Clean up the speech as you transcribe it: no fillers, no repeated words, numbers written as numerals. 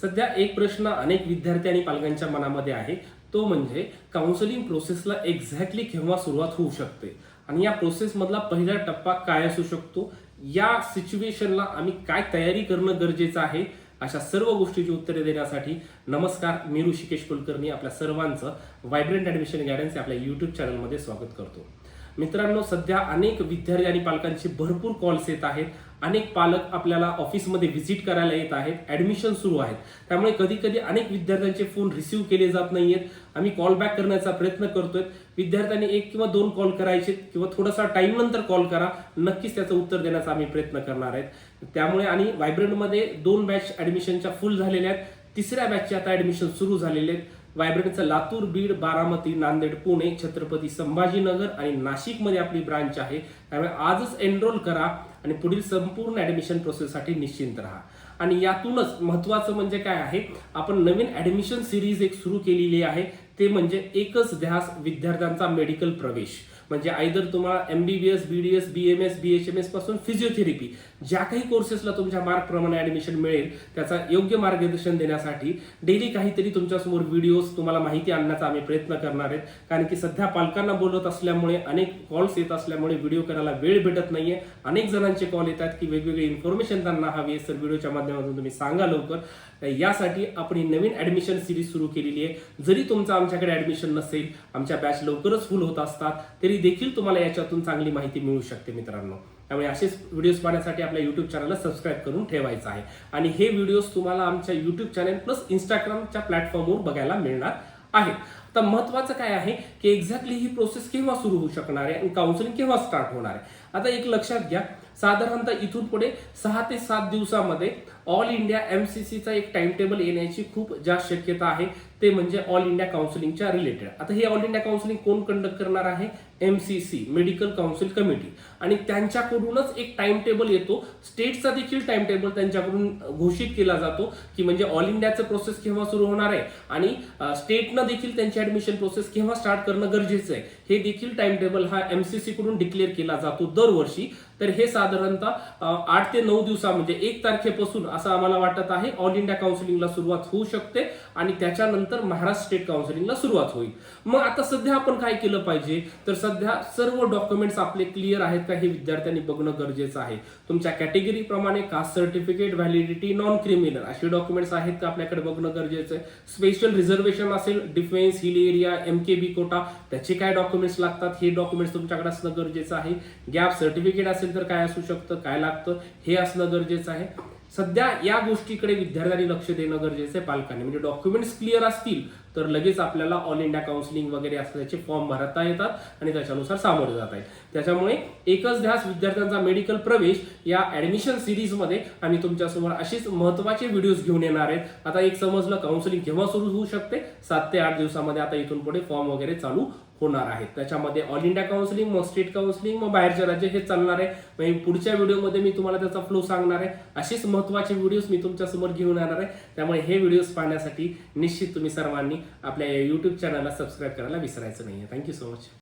सध्या एक प्रश्न अनेक विद्यार्थी आणि पालकांच्या मनामध्ये आहे, तो म्हणजे काउन्सिलिंग प्रोसेसला एक्झॅक्टली केव्हा सुरुवात होऊ शकते आणि या प्रोसेसमधला पहिला टप्पा काय असू शकतो, या सिच्युएशनला आम्ही काय तयारी करणं गरजेचं आहे. अशा सर्व गोष्टीची उत्तरे देण्यासाठी नमस्कार, मी ऋषिकेश कुलकर्णी आपल्या सर्वांचं व्हायब्रंट ॲडमिशन गायडन्स आपल्या यूट्यूब चॅनलमध्ये स्वागत करतो. मित्रांनो, सध्या अनेक विद्यार्थी आणि पालकांचे भरपूर कॉल्स येत आहेत. अनेक पालक आपल्याला ऑफिसमध्ये व्हिजिट करायला येत आहेत, ॲडमिशन सुरू आहेत. त्यामुळे कधी कधी अनेक विद्यार्थ्यांचे फोन रिसीव्ह केले जात नाहीयेत. आम्ही कॉल बॅक करण्याचा प्रयत्न करतोय. विद्यार्थ्यांनी 1 किंवा 2 कॉल करायचे किंवा थोडासा टाइम नंतर कॉल करा, नक्कीच त्याचं उत्तर देण्याचा आम्ही प्रयत्न करणार आहेत. त्यामुळे आणि व्हायब्रंटमध्ये 2 बॅच ॲडमिशनच्या फुल झालेल्या आहेत. 3ऱ्या बॅचचे आता ॲडमिशन सुरू झालेले आहेत. व्हायब्रंटचं लातूर, बीड, बारामती, नांदेड, पुणे, छत्रपती संभाजीनगर आणि नाशिकमध्ये आपली ब्रांच आहे. त्यामुळे आजच एनरोल करा आणि पुढील संपूर्ण ॲडमिशन प्रोसेससाठी निश्चिंत राहा. आणि यातूनच महत्त्वाचं म्हणजे काय आहे, आपण नवीन ॲडमिशन सिरीज एक सुरू केलेली आहे. ते म्हणजे एकच ध्यास विद्यार्थ्यांचा मेडिकल प्रवेश. म्हणजे आयदर तुम्हाला MBBS, BDS, BMS, BHMS पासून फिजिओथेरपी ज्या काही कोर्सेसला तुमच्या मार्कप्रमाणे ॲडमिशन मिळेल त्याचा योग्य मार्गदर्शन देण्यासाठी डेली काहीतरी तुमच्यासमोर व्हिडिओज तुम्हाला माहिती आणण्याचा आम्ही प्रयत्न करणार आहेत. कारण की सध्या पालकांना बोलत असल्यामुळे अनेक कॉल्स येत असल्यामुळे व्हिडिओ करायला वेळ भेटत नाहीये. अनेक जणांचे कॉल येतात की वेगवेगळी इन्फॉर्मेशन त्यांना हवी आहे, सर व्हिडिओच्या माध्यमातून तुम्ही सांगा लवकर. यासाठी आपण ही नवीन ॲडमिशन सिरीज सुरू केलेली आहे. जरी तुमचं आमच्याकडे ॲडमिशन नसेल, आमच्या बॅच लवकरच फुल होत असतात, तरी देखील तुम्हाला याच्यातून चांगली माहिती मिळू शकते मित्रांनो. त्यामुळे असेच व्हिडिओज पाहण्यासाठी आपल्या यूट्यूब चॅनलला सबस्क्राईब करून ठेवायचं आहे. आणि हे व्हिडिओज तुम्हाला आमच्या यूट्यूब चॅनल प्लस इंस्टाग्रामच्या प्लॅटफॉर्मवर बघायला मिळणार आहेत. आता महत्त्वाचं काय आहे की एक्झॅक्टली ही प्रोसेस केव्हा सुरू होऊ शकणार आहे आणि काउन्सिलिंग केव्हा स्टार्ट होणार आहे. आता एक लक्षात घ्या, साधारणतः इथून पुढे 6 ते 7 दिवसामध्ये ऑल इंडिया MCCचा एक टाइम टेबल येण्याची खूप जास्त शक्यता आहे. ते म्हणजे ऑल इंडिया काउन्सिलिंगच्या रिलेटेड. आता हे ऑल इंडिया काउन्सिलिंग कोण कंडक्ट करणार आहे? MCC, medical council committee. आणि त्यांच्याकडूनच एक टाइम टेबल येतो. स्टेटचा देखील टाइम टेबल त्यांच्याकडून घोषित केला जातो की म्हणजे ऑल इंडियाचं प्रोसेस केव्हा सुरू होणार आहे आणि स्टेटनं देखील त्यांची ऍडमिशन प्रोसेस केव्हा स्टार्ट करणं गरजेचं आहे. हे देखील टाइम टेबल हा MCC कडून डिक्लेअर केला जातो दरवर्षी. तर हे साधारणतः 8 ते 9 दिवसा म्हणजे 1 तारखेपासून असं आम्हाला वाटत आहे ऑल इंडिया काउन्सिलिंगला सुरुवात होऊ शकते आणि त्याच्यानंतर महाराष्ट्र स्टेट काउन्सिलिंगला सुरुवात होईल. मग आता सध्या आपण काय केलं पाहिजे, तर सध्या सर्व डॉक्युमेंट्स आपले क्लिअर आहेत का हे विद्यार्थ्यांनी बघणं गरजेचं आहे. तुमच्या कॅटेगरी प्रमाणे caste certificate, validity, non criminal असे डॉक्युमेंट्स आहेत का आपल्याकडे बघणं गरजेचं आहे. स्पेशल रिझर्वेशन असेल, defence, hill area, MKB quota, त्याचे काय डॉक्युमेंट्स लागतात हे डॉक्युमेंट्स तुमच्याकडे असणं गरजेचं आहे. गॅप सर्टिफिकेट असेल तर काय असू शकतं, काय लागतं हे असणं गरजेचं आहे. सध्या या गोष्टीकडे विद्यार्थ्यांनी लक्ष देणं गरजेचं आहे पालकांनी. म्हणजे डॉक्युमेंट्स क्लिअर असतील तर लगेच आपल्याला ऑल इंडिया काउन्सिलिंग वगैरे असल्याचे फॉर्म भरता येतात आणि त्याच्यानुसार सामोरे जाता येईल. त्याच्यामुळे एकच ध्यास विद्यार्थ्यांचा मेडिकल प्रवेश या ॲडमिशन सिरीजमध्ये आम्ही तुमच्यासमोर अशीच महत्त्वाचे व्हिडिओज घेऊन येणार आहेत. आता एक समजलं काउन्सिलिंग केव्हा सुरू होऊ शकते, 7 ते 8 दिवसामध्ये आता इथून पुढे फॉर्म वगैरे चालू होणार आहेत. त्याच्यामध्ये ऑल इंडिया काउन्सिलिंग, मग स्टेट काउन्सिलिंग, मग बाहेरचे राज्य हे चालणार आहे. म्हणजे पुढच्या व्हिडिओमध्ये मी तुम्हाला त्याचा फ्लो सांगणार आहे. असेच महत्त्वाचे व्हिडिओज मी तुमच्यासमोर घेऊन येणार आहे. त्यामुळे हे व्हिडिओज पाहण्यासाठी निश्चित तुम्ही सर्वांनी आपल्या YouTube चॅनलला सबस्क्राईब करायला विसरायचं नाहीये. Thank you so much.